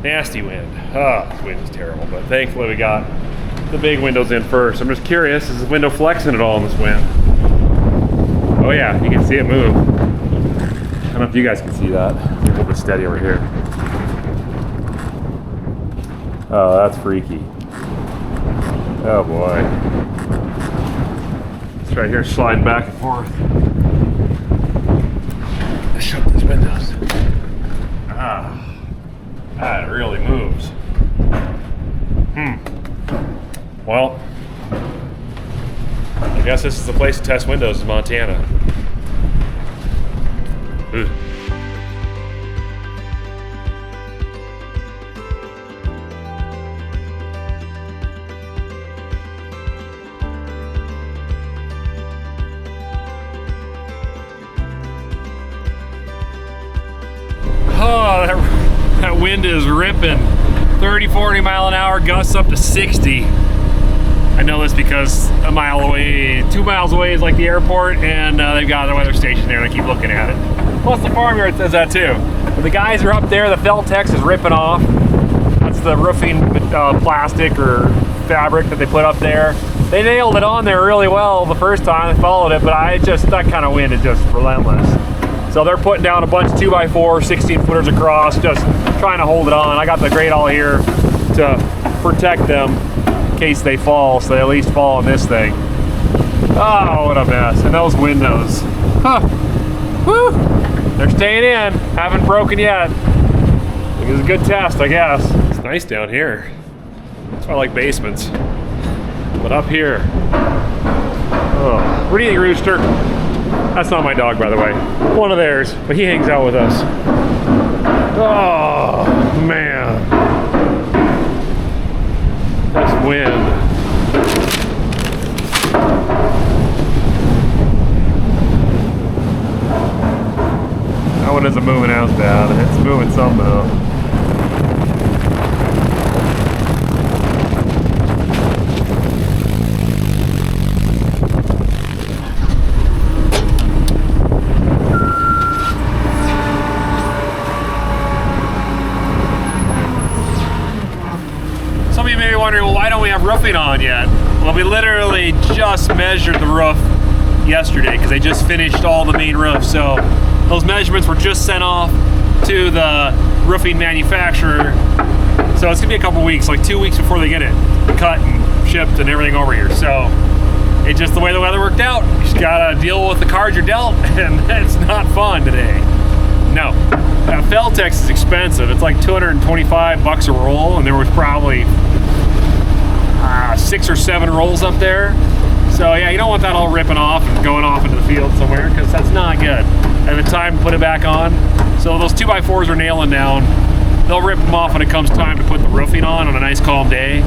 Nasty wind. Oh, this wind is terrible, but thankfully we got the big windows in first. I'm just curious, is the window flexing at all in this wind? Oh yeah, you can see it move. I don't know if you guys can see that. Let me hold it steady over here. Oh, that's freaky. Oh boy. It's right here sliding back and forth. Let's shut these windows. Ah, that really moves. Well, I guess this is the place to test windows in Montana. Ugh. Oh, that wind is ripping. 30, 40 mile an hour, gusts up to 60. I know this because a mile away, 2 miles away is like the airport, and they've got a weather station there, and I keep looking at it. Plus the farmyard says that too. But the guys are up there, the Feltex is ripping off. That's the roofing plastic or fabric that they put up there. They nailed it on there really well the first time, they followed it, but that kind of wind is just relentless. So they're putting down a bunch of 2x4, 16 footers across, just trying to hold it on. I got the grate all here to protect them in case they fall, so they at least fall on this thing. Oh, what a mess. And those windows. Huh. Woo! They're staying in. Haven't broken yet. It was a good test, I guess. It's nice down here. That's why I like basements. But up here. Oh, what do you think, Rooster? That's not my dog, by the way. One of theirs, but he hangs out with us. Oh, man. This wind. That one isn't moving as bad. It's moving some, though. Some of you may be wondering, well, why don't we have roofing on yet? Well, we literally just measured the roof yesterday because they just finished all the main roofs. So those measurements were just sent off to the roofing manufacturer. So it's gonna be a couple weeks, like 2 weeks before they get it cut and shipped and everything over here. So it's just the way the weather worked out. You just gotta deal with the cards you're dealt, and it's not fun today. No. Feltex is expensive. It's like 225 bucks a roll, and there was probably 6 or 7 rolls up there. So yeah, you don't want that all ripping off and going off into the field somewhere, because that's not good. And the time to put it back on. So those 2x4s are nailing down. They'll rip them off when it comes time to put the roofing on a nice calm day.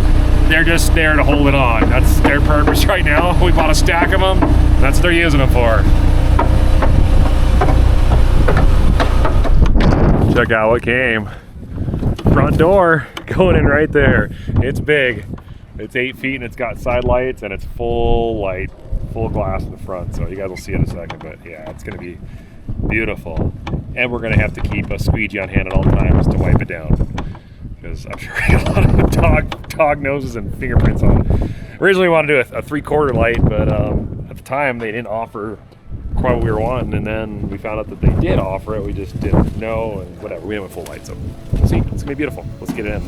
They're just there to hold it on. That's their purpose right now. We bought a stack of them. That's what they're using them for. Check out what came. Front door going in right there. It's big. It's 8 feet and it's got side lights and it's full light, full glass in the front. So you guys will see in a second, but yeah, it's gonna be beautiful. And we're gonna have to keep a squeegee on hand at all times to wipe it down, because I'm sure we got a lot of dog noses and fingerprints on it. Originally we wanted to do a 3/4 light, but at the time they didn't offer quite what we were wanting, and then we found out that they did offer it. We just didn't know, and whatever. We have a full light, so we'll see. It's gonna be beautiful. Let's get it in.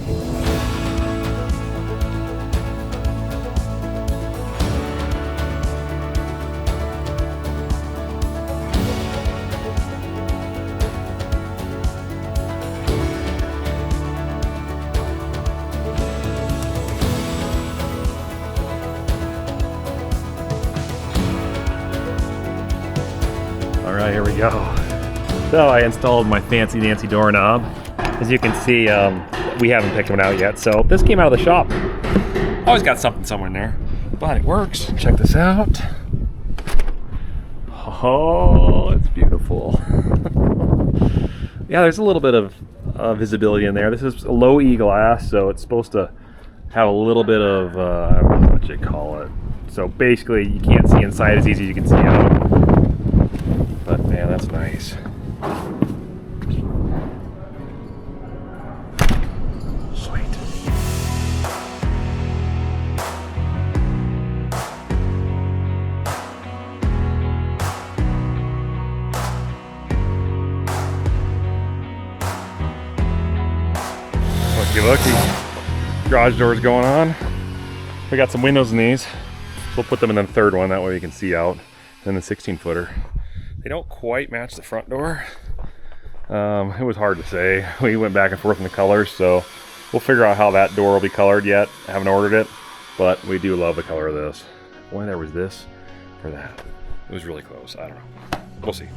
All right, here we go. So I installed my fancy Nancy doorknob. As you can see, we haven't picked one out yet. So this came out of the shop. Always got something somewhere in there, but it works. Check this out. Oh, it's beautiful. Yeah, there's a little bit of visibility in there. This is low E glass, so it's supposed to have a little bit of, I don't know what you call it. So basically, you can't see inside as easy as you can see out. But man, that's nice. Looky. Garage doors going on. We got some windows in these. We'll put them in the third one, that way we can see out. And the 16-footer. They don't quite match the front door. It was hard to say. We went back and forth in the colors, so we'll figure out how that door will be colored yet. I haven't ordered it, but we do love the color of this. Why there was this or that? It was really close. I don't know. We'll see.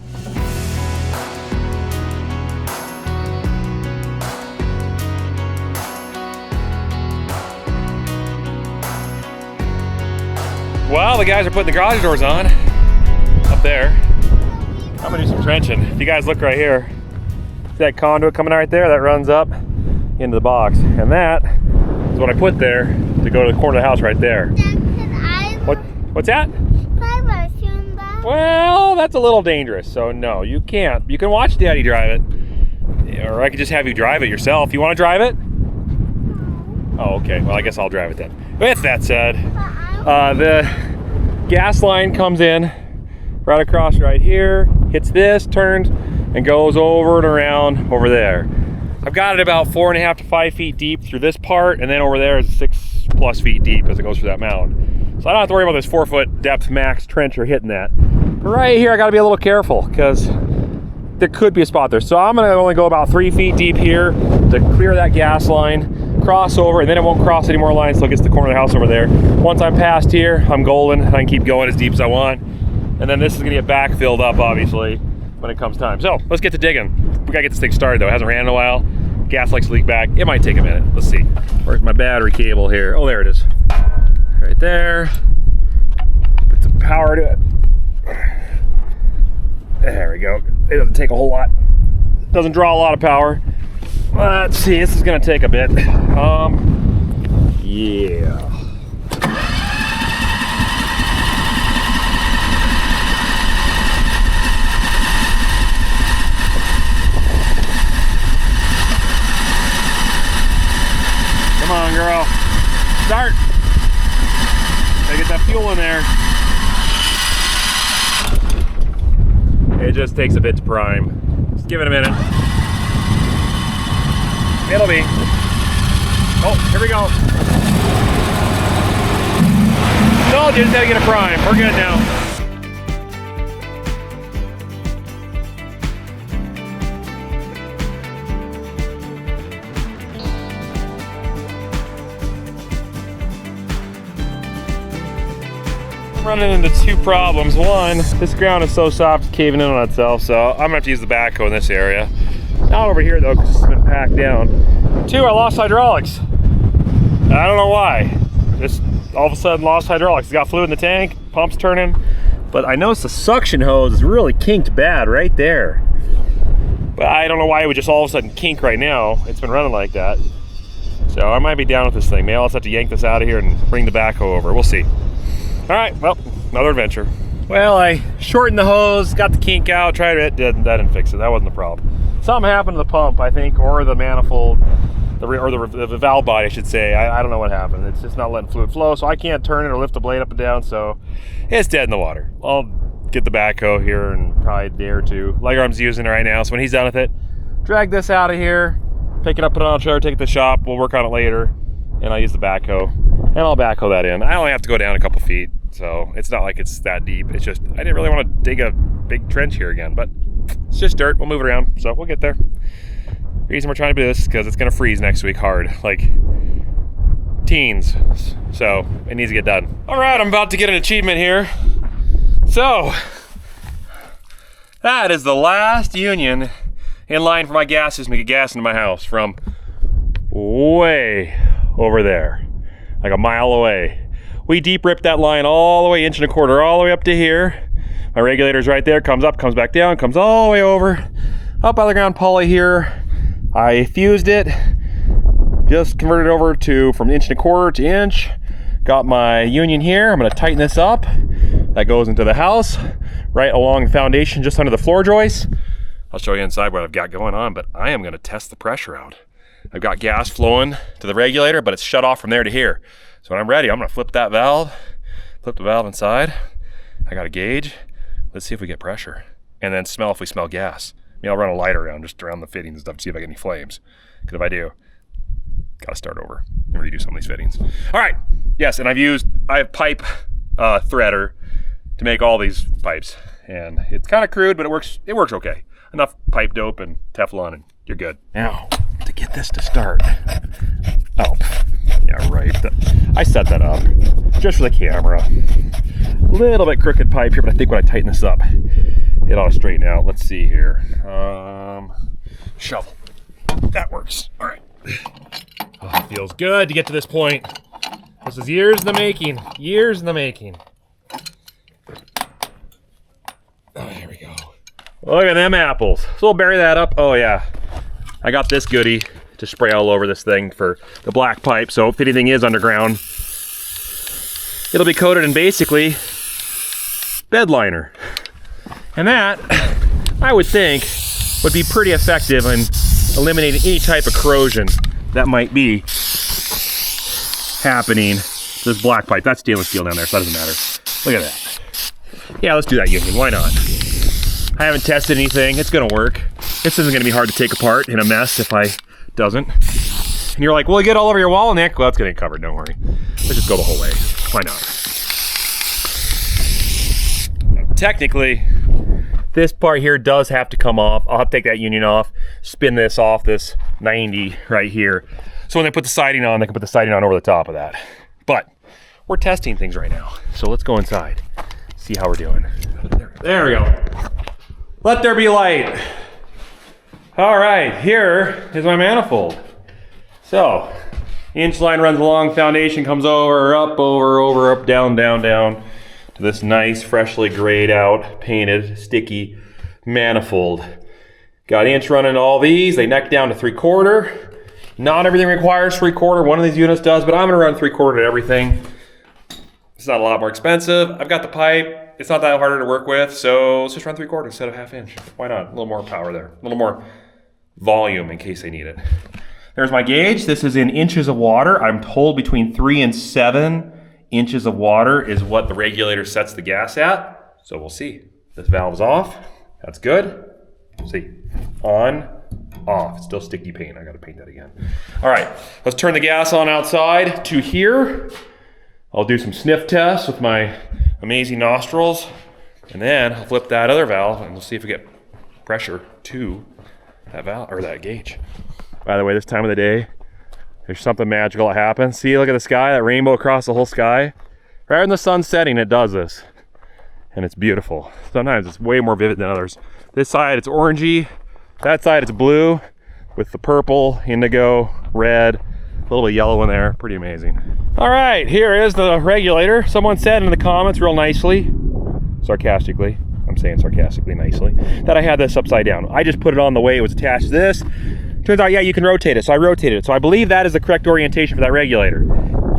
Well, the guys are putting the garage doors on up there. I'm gonna do some trenching. If you guys look right here, see that conduit coming out right there? That runs up into the box. And that is what I put there to go to the corner of the house right there. What's that? Well, that's a little dangerous, so no, you can't. You can watch Daddy drive it. Or I could just have you drive it yourself. You wanna drive it? Oh, okay, well I guess I'll drive it then. With that said, the gas line comes in right across right here, hits this, turns, and goes over and around over there. I've got it about 4.5 to 5 feet deep through this part, and then over there is 6+ feet deep as it goes through that mound. So I don't have to worry about this 4-foot depth max trencher hitting that. But right here, I gotta be a little careful because there could be a spot there. So I'm gonna only go about 3 feet deep here to clear that gas line, cross over, and then it won't cross any more lines till it gets to the corner of the house over there. Once I'm past here, I'm golden. I can keep going as deep as I want. And then this is gonna get back filled up, obviously, when it comes time. So let's get to digging. We gotta get this thing started though. It hasn't ran in a while. Gas likes to leak back. It might take a minute. Let's see. Where's my battery cable here? Oh, there it is. Right there. Put some power to it. There we go. It doesn't take a whole lot. Doesn't draw a lot of power. Let's see. This is gonna take a bit. Yeah. Come on, girl. Start. Gotta get that fuel in there. It just takes a bit to prime. Just give it a minute. It'll be. Oh, here we go. Told you, just gotta get a prime. We're good now. Running into two problems. One, this ground is so soft, it's caving in on itself, so I'm gonna have to use the backhoe in this area. Not over here though, because it's been packed down. Two, I lost hydraulics. I don't know why. Just all of a sudden lost hydraulics. It's got fluid in the tank, pump's turning, but I noticed the suction hose is really kinked bad right there. But I don't know why it would just all of a sudden kink right now. It's been running like that. So I might be down with this thing. Maybe I'll just have to yank this out of here and bring the backhoe over. We'll see. All right, well, another adventure. Well, I shortened the hose, got the kink out, tried it, that didn't fix it. That wasn't the problem. Something happened to the pump, I think, or the manifold, or the valve body, I should say. I don't know what happened. It's just not letting fluid flow, so I can't turn it or lift the blade up and down, so it's dead in the water. I'll get the backhoe here in probably a day or two. Legarm's using it right now, so when he's done with it, drag this out of here, pick it up, put it on a trailer, take it to the shop. We'll work on it later, and I'll use the backhoe, and I'll backhoe that in. I only have to go down a couple feet. So it's not like it's that deep. It's just, I didn't really want to dig a big trench here again, but it's just dirt. We'll move it around. So we'll get there. The reason we're trying to do this is because it's going to freeze next week hard, like teens. So it needs to get done. All right, I'm about to get an achievement here. So that is the last union in line for my gas system to get gas into my house from way over there, like a mile away. We deep ripped that line all the way, 1.25 inches, all the way up to here. My regulator's right there, comes up, comes back down, comes all the way over, up out of the ground pulley here. I fused it, just converted over to from 1.25 inches to inch. Got my union here. I'm gonna tighten this up. That goes into the house, right along the foundation, just under the floor joist. I'll show you inside what I've got going on, but I am gonna test the pressure out. I've got gas flowing to the regulator, but it's shut off from there to here. So when I'm ready, I'm gonna flip that valve, flip the valve inside. I got a gauge. Let's see if we get pressure. And then smell if we smell gas. Maybe I'll run a light around, just around the fittings and stuff to see if I get any flames. Because if I do, Gotta start over and redo some of these fittings. All right, yes, and I have pipe threader to make all these pipes. And it's kind of crude, but it works okay. Enough pipe dope and Teflon and you're good. Now, to get this to start. Oh, yeah, right. I set that up just for the camera. A little bit crooked pipe here, but I think when I tighten this up, it ought to straighten out. Let's see here. Shovel. That works. All right. Oh, it feels good to get to this point. This is years in the making. Years in the making. Oh, here we go. Look at them apples. So we'll bury that up. Oh yeah. I got this goodie to spray all over this thing for the black pipe. So if anything is underground, it'll be coated in basically bed liner. And that, I would think, would be pretty effective in eliminating any type of corrosion that might be happening to this black pipe. That's stainless steel down there, so that doesn't matter. Look at that. Yeah, let's do that, Union. Why not? I haven't tested anything. It's gonna work. This isn't gonna be hard to take apart in a mess if I doesn't. And you're like, well, get all over your wall, Nick. Well, it's gonna get covered, don't worry. Let's just go the whole way. Why not? Technically, this part here does have to come off. I'll have to take that union off, spin this off this 90 right here. So when they put the siding on, they can put the siding on over the top of that. But we're testing things right now. So let's go inside, see how we're doing. There we go. Let there be light. All right, here is my manifold. So, inch line runs along, foundation comes over, up, over, up, down, down, down to this nice, freshly grayed out, painted, sticky manifold. Got inch running all these. They neck down to 3/4. Not everything requires 3/4. One of these units does, but I'm gonna run 3/4 to everything. It's not a lot more expensive. I've got the pipe. It's not that harder to work with, so let's just run 3/4 instead of 1/2 inch. Why not? A little more power there. A little more volume in case they need it. There's my gauge. This is in inches of water. I'm told between 3 and 7 inches of water is what the regulator sets the gas at. So we'll see. This valve's off. That's good. See, on, off. It's still sticky paint. I gotta paint that again. All right, let's turn the gas on outside to here. I'll do some sniff tests with my amazing nostrils, and then I'll flip that other valve and we'll see if we get pressure to that valve or that gauge. By the way, this time of the day, there's something magical that happens. See, look at the sky, that rainbow across the whole sky. Right when the sun's setting, it does this, and it's beautiful. Sometimes it's way more vivid than others. This side, it's orangey. That side, it's blue with the purple, indigo, red, a little bit of yellow in there. Pretty amazing. All right, here is the regulator. Someone said in the comments real nicely, sarcastically, I'm saying sarcastically nicely, that I had this upside down. I just put it on the way it was attached to this. Turns out, yeah, you can rotate it. So I rotated it. So I believe that is the correct orientation for that regulator.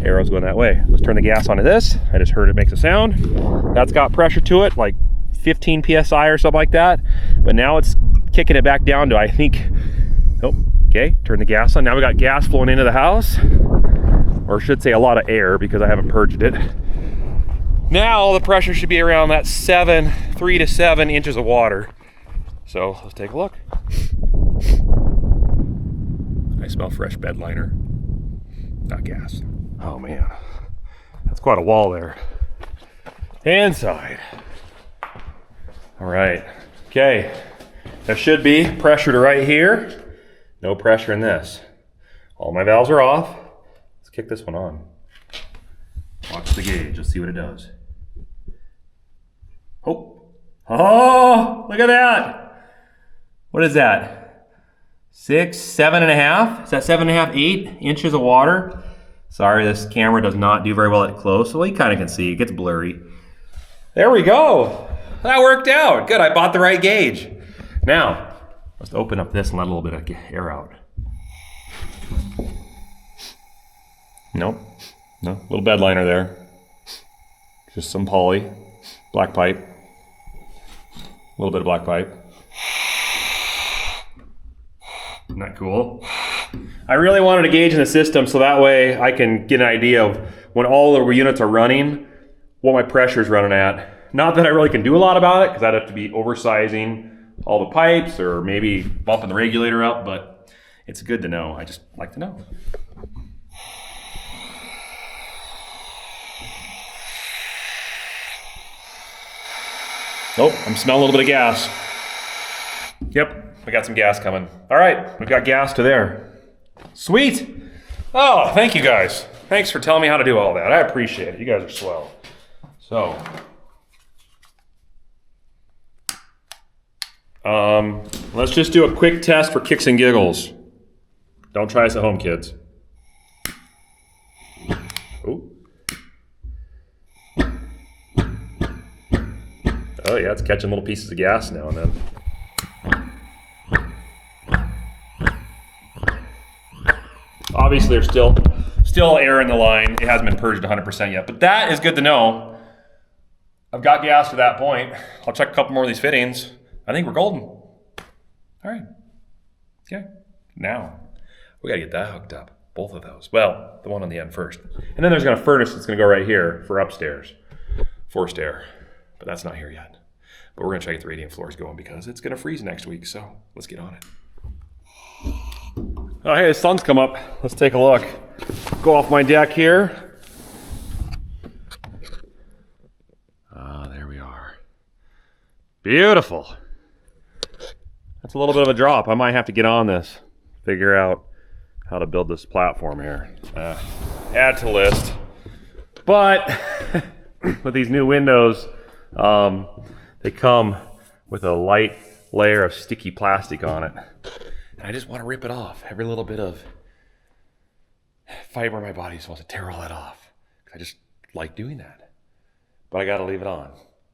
Arrow's going that way. Let's turn the gas onto this. I just heard it makes a sound. That's got pressure to it, like 15 PSI or something like that. But now it's kicking it back down to, I think, oh, okay, turn the gas on. Now we got gas flowing into the house. Or I should say a lot of air because I haven't purged it. Now the pressure should be around that 3 to 7 inches of water. So let's take a look. I smell fresh bed liner, not gas. Oh man, that's quite a wall there. Inside. All right, okay. There should be pressure to right here. No pressure in this. All my valves are off. Let's kick this one on. Watch the gauge, let's see what it does. Oh, look at that. What is that? 6, 7.5? Is that 7.5, 8 inches of water? Sorry, this camera does not do very well at close. Well, you kind of can see, it gets blurry. There we go. That worked out. Good, I bought the right gauge. Now, let's open up this and let a little bit of air out. Nope, no, little bed liner there. Just some poly, black pipe. A little bit of black pipe. Isn't that cool? I really wanted a gauge in the system so that way I can get an idea of when all the units are running, what my pressure is running at. Not that I really can do a lot about it because I'd have to be oversizing all the pipes or maybe bumping the regulator up, but it's good to know. I just like to know. Oh, I'm smelling a little bit of gas. Yep, we got some gas coming. All right, we've got gas to there. Sweet. Oh, thank you guys. Thanks for telling me how to do all that. I appreciate it. You guys are swell. So, let's just do a quick test for kicks and giggles. Don't try this at home, kids. Ooh. Oh yeah, it's catching little pieces of gas now and then. Obviously, there's still air in the line. It hasn't been purged 100% yet, but that is good to know. I've got gas to that point. I'll check a couple more of these fittings. I think we're golden. All right. Okay. Now, we gotta get that hooked up. Both of those. Well, the one on the end first. And then there's a furnace that's gonna go right here for upstairs. Forced air. But that's not here yet. But we're gonna try to get the radiant floors going because it's gonna freeze next week, so let's get on it. Oh, hey, the sun's come up. Let's take a look. Go off my deck here. Ah, there we are. Beautiful. That's a little bit of a drop. I might have to get on this, figure out how to build this platform here. Add to list. But with these new windows, they come with a light layer of sticky plastic on it. And I just want to rip it off. Every little bit of fiber in my body just wants to tear all that off. I just like doing that. But I got to leave it on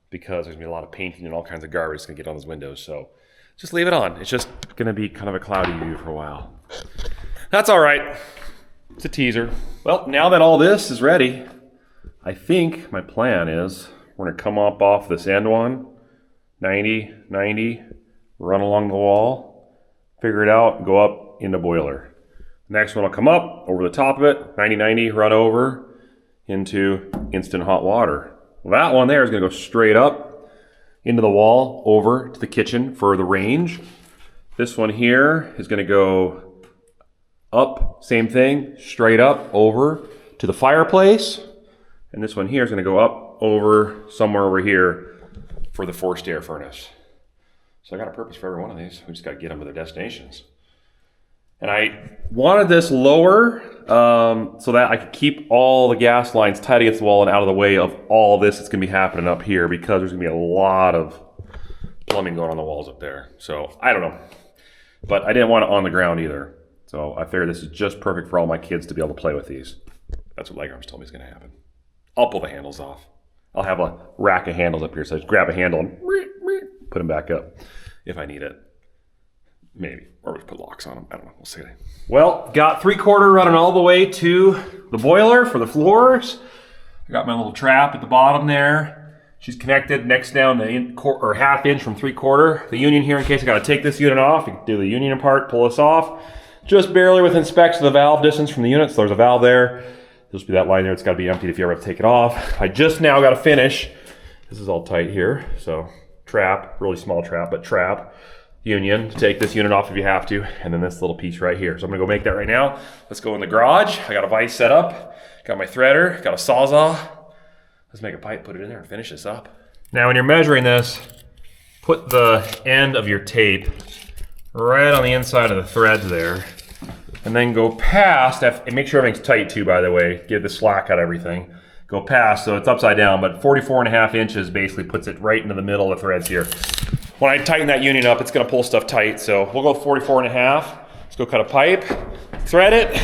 because there's going to be a lot of painting and all kinds of garbage that's going to get on those windows. So just leave it on. It's just going to be kind of a cloudy view for a while. That's all right. It's a teaser. Well, now that all this is ready, I think my plan is we're going to come up off this end one, 90, 90, run along the wall, figure it out, go up in the boiler. Next one will come up over the top of it, 90, 90, run over into instant hot water. Well, that one there is going to go straight up into the wall over to the kitchen for the range. This one here is going to go up, same thing, straight up over to the fireplace. And this one here is going to go up over somewhere over here for the forced air furnace. So I got a purpose for every one of these. We just got to get them to their destinations. And I wanted this lower so that I could keep all the gas lines tight against the wall and out of the way of all this that's going to be happening up here because there's going to be a lot of plumbing going on the walls up there. So I don't know. But I didn't want it on the ground either. So I figured this is just perfect for all my kids to be able to play with these. That's what Legarms told me is going to happen. I'll pull the handles off. I'll have a rack of handles up here. So I just grab a handle and put them back up if I need it. Maybe. Or we put locks on them. I don't know. We'll see. Well, got 3/4 running all the way to the boiler for the floors. I got my little trap at the bottom there. She's connected next down the 1/2 inch from 3/4. The union here, in case I got to take this unit off, you can do the union apart, pull this off. Just barely within specs of the valve distance from the unit. So there's a valve there. There'll just be that line there. It's got to be emptied if you ever have to take it off. I just now got to finish. This is all tight here. So trap, really small trap, but trap. Union to take this unit off if you have to, and then this little piece right here. So I'm gonna go make that right now. Let's go in the garage. I got a vise set up, got my threader, got a Sawzall. Let's make a pipe, put it in there, and finish this up. Now when you're measuring this, put the end of your tape right on the inside of the threads there, and then go past, and make sure everything's tight too, by the way, get the slack out of everything. Go past, so it's upside down, but 44.5 inches basically puts it right into the middle of the threads here. When I tighten that union up, it's gonna pull stuff tight, so we'll go 44.5. Let's go cut a pipe, thread it,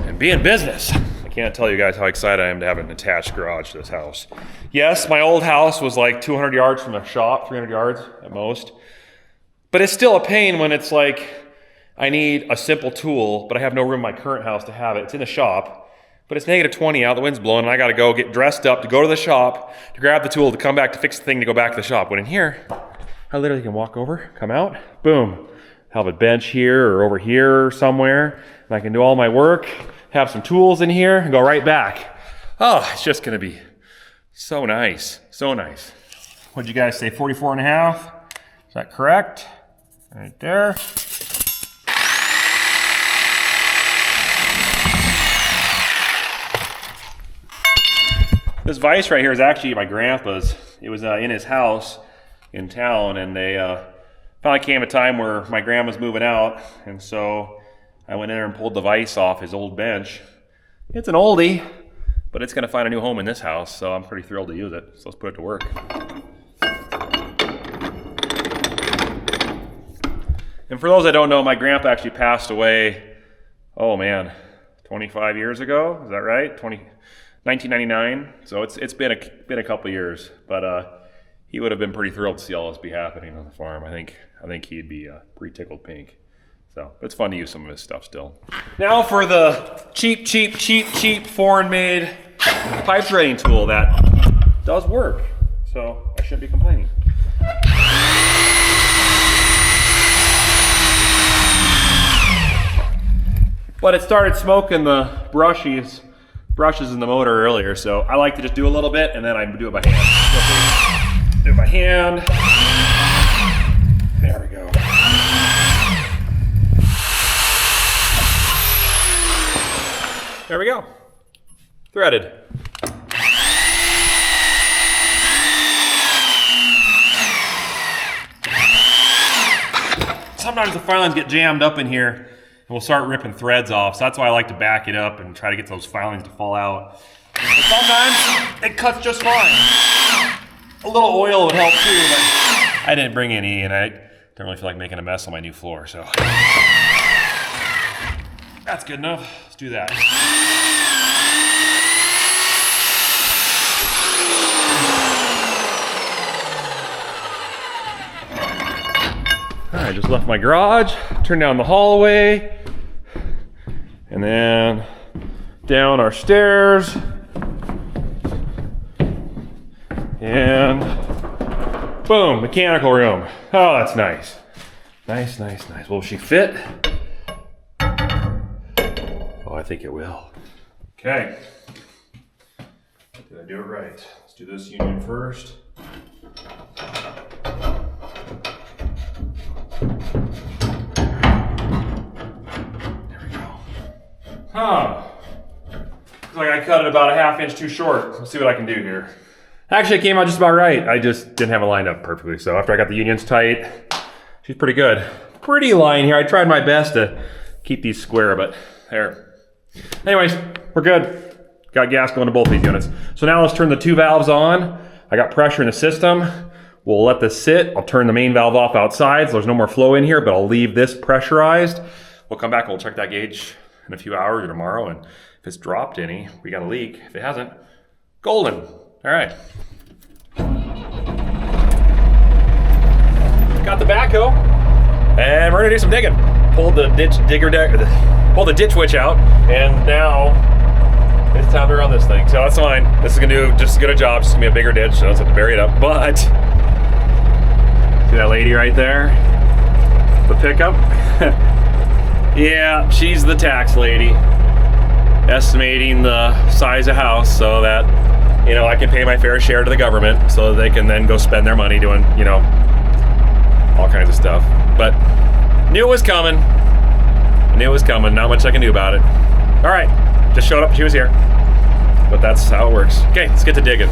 and be in business. I can't tell you guys how excited I am to have an attached garage to this house. Yes, my old house was like 200 yards from the shop, 300 yards at most. But it's still a pain when it's like, I need a simple tool, but I have no room in my current house to have it. It's in the shop, but it's -20 out, the wind's blowing, and I gotta go get dressed up to go to the shop, to grab the tool, to come back to fix the thing, to go back to the shop. When in here, I literally can walk over, come out, boom. Have a bench here or over here somewhere, and I can do all my work, have some tools in here, and go right back. Oh, it's just gonna be so nice, so nice. What'd you guys say, 44.5? Is that correct? Right there. This vise right here is actually my grandpa's. It was in his house. in town, and they finally came a time where my grandma's moving out, and so I went in there and pulled the vise off his old bench. It's an oldie, but it's gonna find a new home in this house, so I'm pretty thrilled to use it. So let's put it to work. And for those that don't know, my grandpa actually passed away, oh man, 25 years ago, is that right? 1999. So it's been a couple years, but he would have been pretty thrilled to see all this be happening on the farm. I think he'd be pretty tickled pink. So it's fun to use some of his stuff still. Now for the cheap foreign-made pipe threading tool that does work. So I shouldn't be complaining. But it started smoking the brushes in the motor earlier, so I like to just do a little bit and then I do it by hand. Do it by hand. There we go. There we go. Threaded. Sometimes the filings get jammed up in here and we'll start ripping threads off. So that's why I like to back it up and try to get those filings to fall out. But sometimes it cuts just fine. A little oil would help too, but I didn't bring any and I don't really feel like making a mess on my new floor, so. That's good enough. Let's do that. All right, just left my garage, turned down the hallway, and then down our stairs, and boom, mechanical room. Oh, that's nice. Nice, nice, nice. Will she fit? Oh, I think it will. Okay. Did I do it right? Let's do this union first. There we go. Huh. Looks like I cut it about a ½ inch too short. Let's see what I can do here. Actually, it came out just about right. I just didn't have it lined up perfectly. So after I got the unions tight, she's pretty good. Pretty line here. I tried my best to keep these square, but there. Anyways, we're good. Got gas going to both these units. So now let's turn the 2 valves on. I got pressure in the system. We'll let this sit. I'll turn the main valve off outside so there's no more flow in here, but I'll leave this pressurized. We'll come back and we'll check that gauge in a few hours or tomorrow, and if it's dropped any, we got a leak. If it hasn't, golden. All right. Got the backhoe, and we're gonna do some digging. Pulled the pulled the ditch witch out, and now it's time to run this thing. So that's fine. This is gonna do just as good a job. It's gonna be a bigger ditch, so I don't have to bury it up. But see that lady right there? The pickup? Yeah, she's the tax lady. Estimating the size of house so that, you know, I can pay my fair share to the government so they can then go spend their money doing, you know, all kinds of stuff. But knew it was coming. I knew it was coming. Not much I can do about it. All right, just showed up. She was here. But that's how it works. Okay, let's get to digging.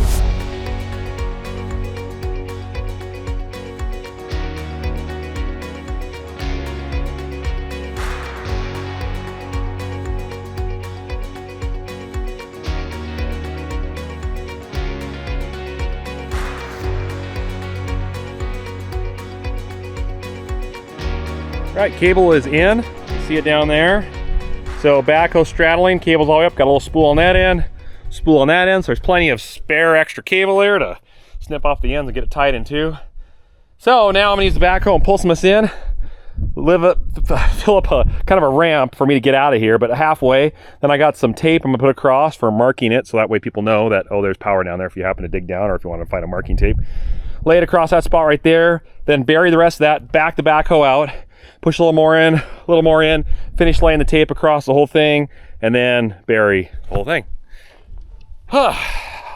All right, cable is in. You see it down there. So backhoe straddling, cable's all the way up. Got a little spool on that end, spool on that end. So there's plenty of spare extra cable there to snip off the ends and get it tied in too. So now I'm gonna use the backhoe and pull some of this in. Fill up a kind of a ramp for me to get out of here, but halfway. Then I got some tape I'm gonna put across for marking it, so that way people know that, oh, there's power down there if you happen to dig down or if you want to find a marking tape. Lay it across that spot right there, then bury the rest of that, back the backhoe out, push a little more in, finish laying the tape across the whole thing, and then bury the whole thing.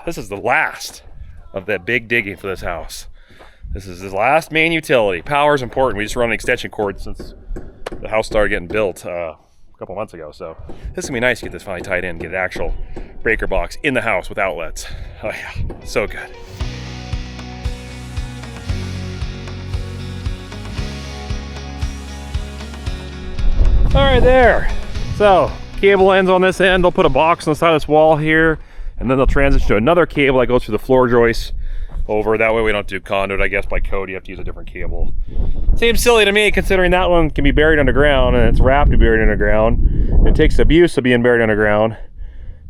This is the last of that big digging for this house. This is his last main utility. Power is important. We just run an extension cord since the house started getting built a couple months ago. So this is gonna be nice to get this finally tied in, get an actual breaker box in the house with outlets. Oh yeah, so good. All right, there. So cable ends on this end. They'll put a box on the side of this wall here, and then they'll transition to another cable that goes through the floor joist over. That way we don't do conduit. I guess by code you have to use a different cable. Seems silly to me considering that one can be buried underground and it's wrapped to be buried underground. It takes abuse of being buried underground,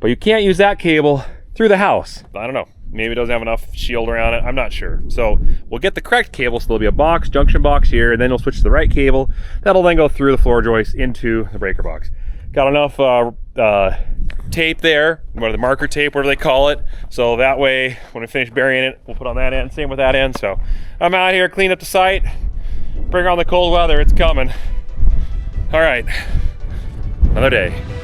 but you can't use that cable through the house. I don't know. Maybe it doesn't have enough shield around it. I'm not sure. So we'll get the correct cable. So there'll be a box, junction box here, and then we'll switch to the right cable. That'll then go through the floor joist into the breaker box. Got enough tape there, or the marker tape, whatever they call it. So that way, when we finish burying it, we'll put on that end. Same with that end. So I'm out here, clean up the site, bring on the cold weather. It's coming. All right, another day.